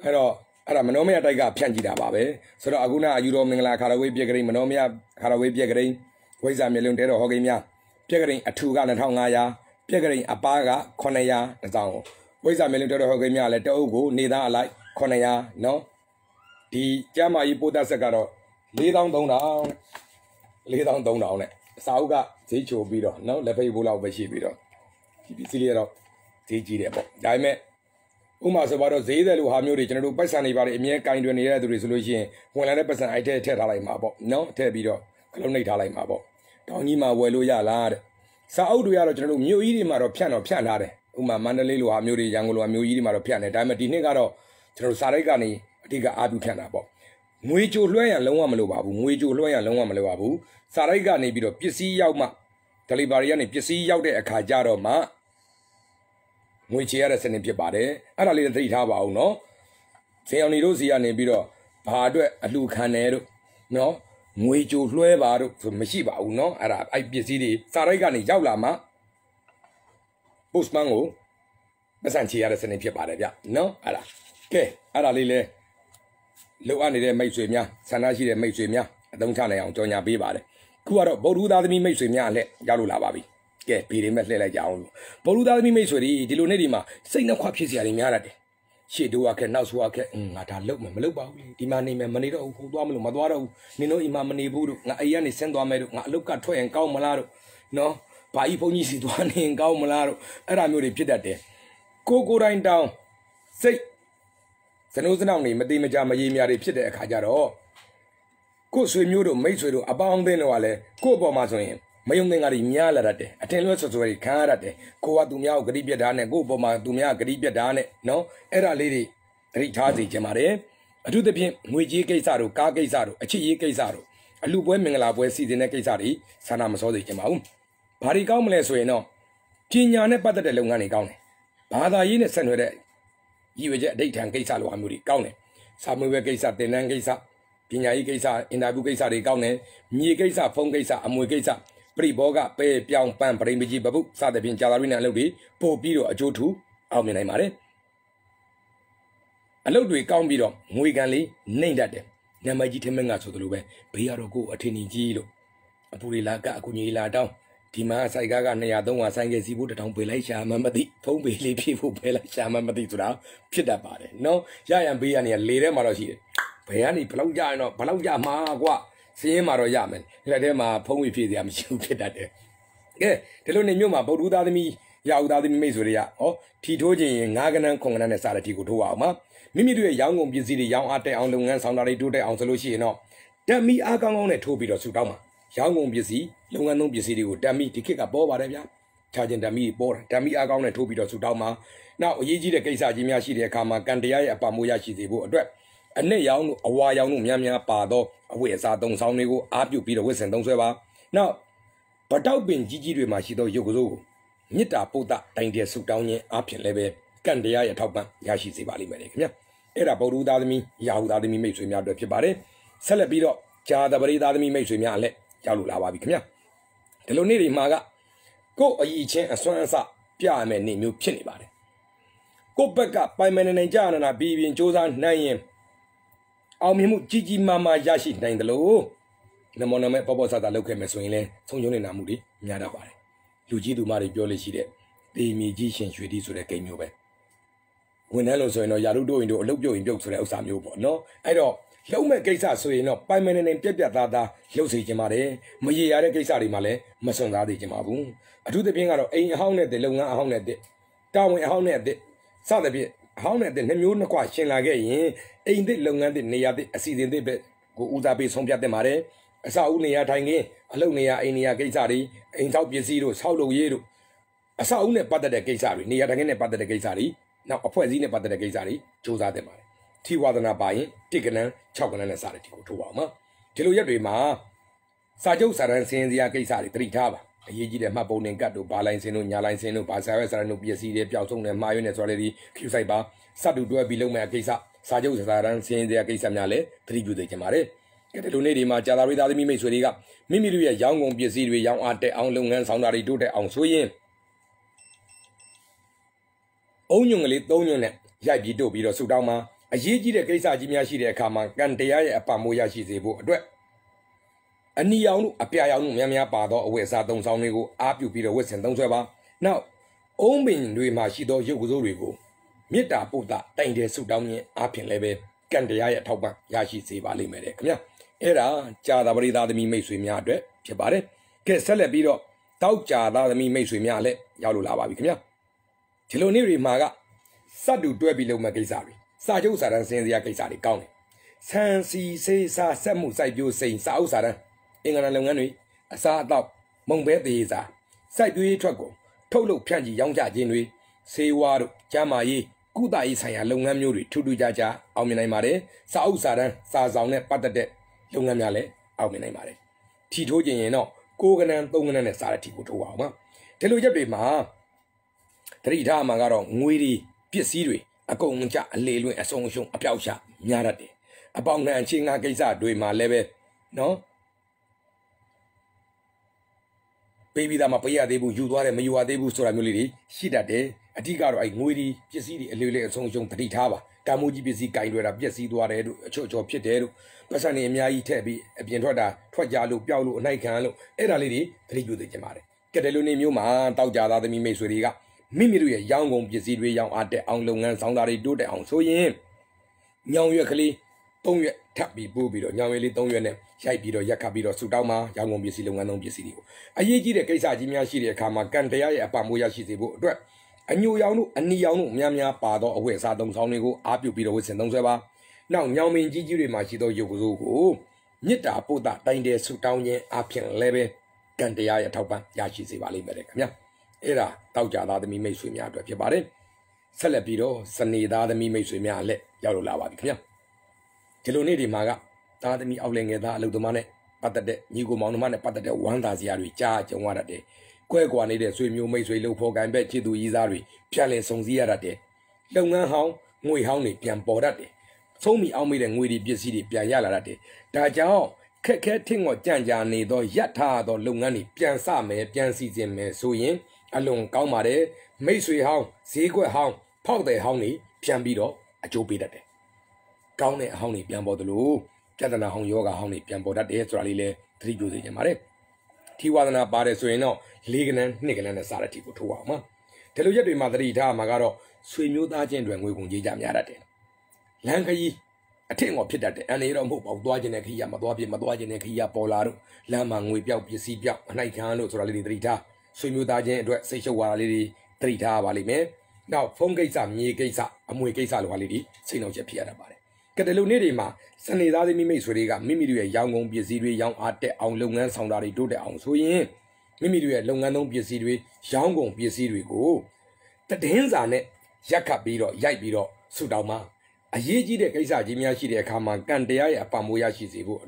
Hello, Aramanomia Tiga Piangida Babe, so Aguna, you don't mean like Haraway Piagari, Manomia, Haraway Piagari, Waza Million Dero Hogamia, Piagari a 2 gun and Hongaya, Piagari a Baga, Conaya, and Zao. Waza Million Dero Hogamia, let Ogo, neither like Conaya, no. The Jama you put that Sagaro, lay down, lay down. Sauga, Ticho Bido, no, Lepe Bula Veshibido. Kibisilia, Tiji Debo. Dime Uma Sabado Zeda, who have new regional Passani about a mere kind when he had the resolution. 100% I tell like Mabo, no, Tebido, Colonate like Mabo. Donima Weluya lad. Sao do you general new idima piano pianare? Uma Mandalilu have new young or new idima piano, Diamond Negaro, General Saragani, Diga Abu Canabo. Muijo Loya Longamalu, Muijo Loya Longamalu, Saraga Nibido, Pisi Yauma, Talibariani, Pisi Yaude, a Kajaro Ma Muichera Senate Bade, and a little 3 hour, no? Say only Rosia Nibido, Padre, a Lucanero, no? Muijo Loeva from Meshiba, no? Arab, IPCD, Saragani Yaulama, Postmango, Basanchi Senate Bade, no? Ara, okay, Ara Lile. low on the make swimya, Sanashi make swimya, don't tell me on Tonya Bibade. Kuaro, Boruda me make swimya, let Yarula Babi. Get Piri Metle Yaun. Boruda me make swimmy, Dilunedima, say no quapis yarimiarade. She do work and now work at a look, Maluba, demanding Manido, Guamalo, Maduaro, Nino Imamani Budu, Ayani Sendo, look at Toy and Cal Malaro. No, Paiponisi to one in Cal Malaro, and I'm repeat that day. Go right down. Say, Sanozanami, Madima Jamaya repeated a Kajaro. Go swim you to make sure abound in Wale, go Bomazoin. Mayung are in Yalade, attend us to a carate, Coa Dumia Gribia Dane, go Boma Dumia Gribia Dane, no, era lady, Ritazi Jamare, a do the pin, Muji Kesaru, Kagesaru, a Chi Kesaru, a loop women love where see the Nekesari, Sanam Sodi Jamau. Paricamles way no. Chinyane Pata de Lungani County. Pada in a senator. You will get daytime Kesalo Amuri County. Samuel Kesa, the Nangesa, Pina Kesa, in Abu Kesa, the County, Mi Kesa, Fong Kesa, Amu Kesa. Pre-boga, pay Piang Pan, Premiji Babu, Sada Pin Jalarina Lodi, Po Piro, a Jotu, Almina Mare. A load we count Bido, Muiganli, named that. Namaji Temenga to the Lube, Piaro go a tiny gilo. A Purilaga, Kunila down. Tima Saigaga, Neadon, Sangi, Zibu, Tom Pelasha, Mamadi, Tom Billy, people, Pelasha, Mamadi to now, Pita Bade. No, Jayan Biani, a later Marashi. Piani, Palauja, Palauja, Magua. See Maro Yaman, let them a poem feed them shoot that day. Eh, tell on Yuma, Boruda me, Yauda Misuria, or Titoji, Naganan, Kongan, and Sarati go to Alma. Mimi do a young busy young ate on the one sound I do the on solution. No, tell me I can own a 2 bit of Sudama. Young busy, long and busy would tell me to kick a ball, whatever. Charging the me board, tell me I can own a 2 bit of Sudama. Now, Yiji the case, Jimiashi, the Kama, Gandia, Pamuyashi, the board. And they young, a while young Yamia Pado, away as I don't sound nego, up you Peter Wilson, don't say. Now, but out being Gigi Machido Yogo, Nita put that tiny suit down here, up in leve, Candia, Topman, Yashi Sibali Medic. Era Boruda me, Yahuda me makes me out of your body. Celebido, Chada Barida me makes me let Jalula become. Teloniri Maga, go a ye chain as soon as a Piaman name you penny body. Go back up by men and John and a baby in Josan 9 Almimu Gigi Mama Yashi 9 the low. The monument Pobos at the local Meswine, Sonjoni Namudi, Yadabari. Luigi do Mari Jolly Shide, the magician should do the game you. When I also know Yarudo into Lobio in jokes for Samuel, no, I don't. Loma Gesa so enough, by men and Pepia Dada, Losi Jamare, Mayare Gesari Male, Masonga de Jamabu. I do the being out of a hound the Longa hound down with a hound at the Southerby, hound the Nemuna question again, ain't the Longa the Nia the Assyrian de Bed, go Uda be Sombia de Mare, a Saunia Tangi, Alonia Enia Gesari, in South Yesiros, how do you? A Saune Pada de Gesari, near the Pada de Gesari, now a poison Pada de Gesari, Josa de Mare. Tiwadana buying, Tickener, Chocolate and Sarati to Wama. Tiluyama Sajo Saran Sensia Kesari, 3 Tava. A Yiji de Mapo Nengato, Balance in Yalan Seno, Pasaras and Nubiasi, the Piazon and Mayonnaise already, Kusaiba, Sadu below my Kesa, Sajo Saran Sensia Kesamale, 3 de Jamare. Get a donate Majala without me, Mesuriga. Mimi, young won't be a series, young ante, on long and soundary to the on Suyin. Onyonly, Donyonet, Yabi do be the Sudama. A Yiji the Kesa Jimiashi de Kama, Gantea, a Pamoyashi Zebo, a Niau, a Piano, Yamia Pado, where Sadon Soundego, up you Peter West and Donzeva. Now, Omin Louis Machido Yogurigo, Mita Puta, Tiny Sudan, up in Leve, Gantea, Toba, Yashi Sebali Medic. Era, Chada Brida, the me may swim yard, Chebare, Keselebido, Taucha, the me may swim yale, Yalula Vicamia. Tiloniri Maga, Sadu below Magisari. Sajo Saran Sensia Kesari County. Sansi says Samu Saibu saying Sao Saran, England, a sa dog, Monbet the Iza, Saibu Trago, Tolo Pianji Yonga Jinui, Sewaru, Jamai, Kuda Isaya Longamuri, Tudu Jaja, Almina Mare, Sao Saran, Sazone, Patate, Longamale, Almina Mare. Tito Jeno, Kogan and Tongan and Sarati go to Wama. Teluja Ma 3 times Magaro, Muiri, Piesiri. A gong ja lelu a song shung a piausha, Yarade. A bong and chinga gaza doing my leve. No? Baby da mapaya debu, you are a Mayua debu soramuli, she that day, a tigaro I moody, Jesidi, a lily song shung 3 tower, Kamuji busy kind where a busy do a church or Pietero, Passani Miai Tebi, a Pientroda, Twajalo, Pialo, Naikano, Era lady, 3 you the Jamare. Cataluni Muma, Taujada, the Mimesuriga, Mimiru, young on busy, young at the Anglong and Soundari do the on so yin. Young Yakali, don't you tap me booby, young really don't you name, Shaipido, Yakabiro, Sudama, young on busy, long and on busy. A yeji the case of Jimia Shiri, Kama, Cantea, Pamuya Shizibu. A new Yanu, a new Yanu, Miamia, Pado, away Sadom Sonigo, up you Peter with Sendonseva. Now, Yamin Gigi Machido Yoguzu. Nita put that 9 days to town ye, Apian Leve, Cantea, Taupa, Yashi Valley Medica. Era, Tauja, the me swim out of your body. Celepido, Sanida, the me swim let Yaro Lava. Telonidi Maga, Tadami outling a little money, but the Nigo Monument, but the 1,000 yard recharge and 1 a day. Quequani de swim you may sway low pork and bet you do Izari, Piale Sonzia day. Long how, Mui Howney, Pian Bodate. So me out me and weedy busy Piayala day. Tajao, Keke or Janjani, do Yata, do Lungani, Pian Same, Pian Season me suyin, along Kaumare, Maysui how, Segue how, Powder Howney, Pian Bido, a Joe Bidate. Kaune Howney, Pian Bodulu, Jatana Hong Yoga Howney, Pian Bodate, Ralile, 3 uses Yamare. Tiwana Bade Sueno, Ligan, Nigan and Sarati for 2 hours. Teluja Madrida, Magaro, swim you that gentleman we will jam yarate. Lankai, a ting of Pitat, and a rump of Dwajanekia, Madwajanekia, Polaro, Lamang with Yau Pisipia, and I can't look really 3 ta. Swim you that gent, say so wali 3 ta valley me. Now, phone gates are me gates up, a muy gates are walidi, say no Japia about it. Catalunirima, Sunday that me Suriga, Mimi young on busy young at the on long and soundary do the on so yin. Mimi long and on busy young on busy go. The hens on it, Jacabiro, Yaibiro, Sudama. A yeji de Kaisa Jimia Shide Kama, Gandea, Pamuya Shizibu.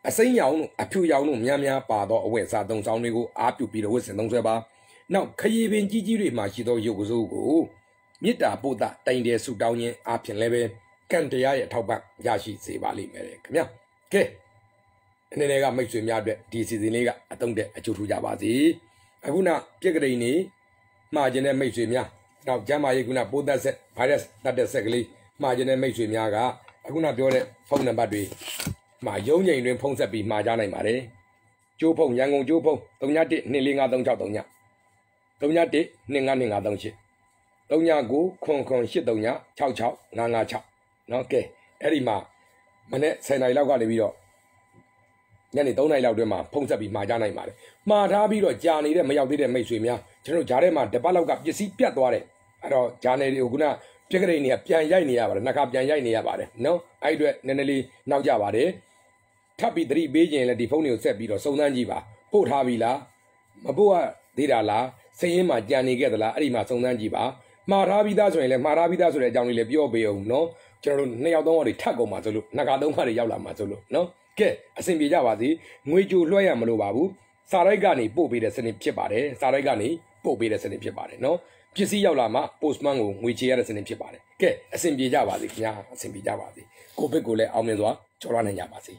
A saying young, a 2 young, Miamia, Pado, away Sadon Soundigo, up to Peter Wilson, Donzeba. Now, Kayivin Gigi Machido Yoguzu. Mita Buddha, 10 days to down in up in leve. Cantea, Tauba, Yashi, say Valley, Come here. Okay. And then I got make sure this is the nigga. I don't get a chutu jabazi. I would not take it in margin and make sure now Jama Yaguna put that set, Paris, that is secondly, margin and make sure Yaga. I would not do it, phone number be. My young in Ponsa be Majana Mare. Jopo, young Jopo, Donati, Nilinga don't chop Donya. Donati, Ninga don't shit. Donya go, Con shit Donya, Chow Chow, Nanga Chow. Okay, Erima, Manet, Sen I love the video. Then don't I love them, Ponsa be Majana Mare. Matabi, Johnny, the Mayo didn't make swimmer. General Jarema, the Balaka, you see Piatware. I don't, Johnny Uguna, Pickering, Pian Yania, Nakap Yania about it. No, I do it, Neneli, now Javade. Tapi 3 Beijing and the phone said, Bido, so Nanjiva, Port Havila, Mabua, Didala, Sayema, Jani Gedala, Arima, so Nanjiva, Maravidas, Maravidas, or Johnny Lebio Beo, no, General Neo don't want to tackle Mazulu, Naga don't want to Yala Mazulu, no, Ke, a Simbi Javazi, Muju Loya Malubabu, Saragani, Popi the Senate Chipare, Saragani, Popi the Senate Chipare, no, Pisi Yalama, Postmango, which he had a Senate Chipare, Ke, a Simbi Javazi, Simbi Javazi, Kopekule, Amezwa, Choran and Yabasi.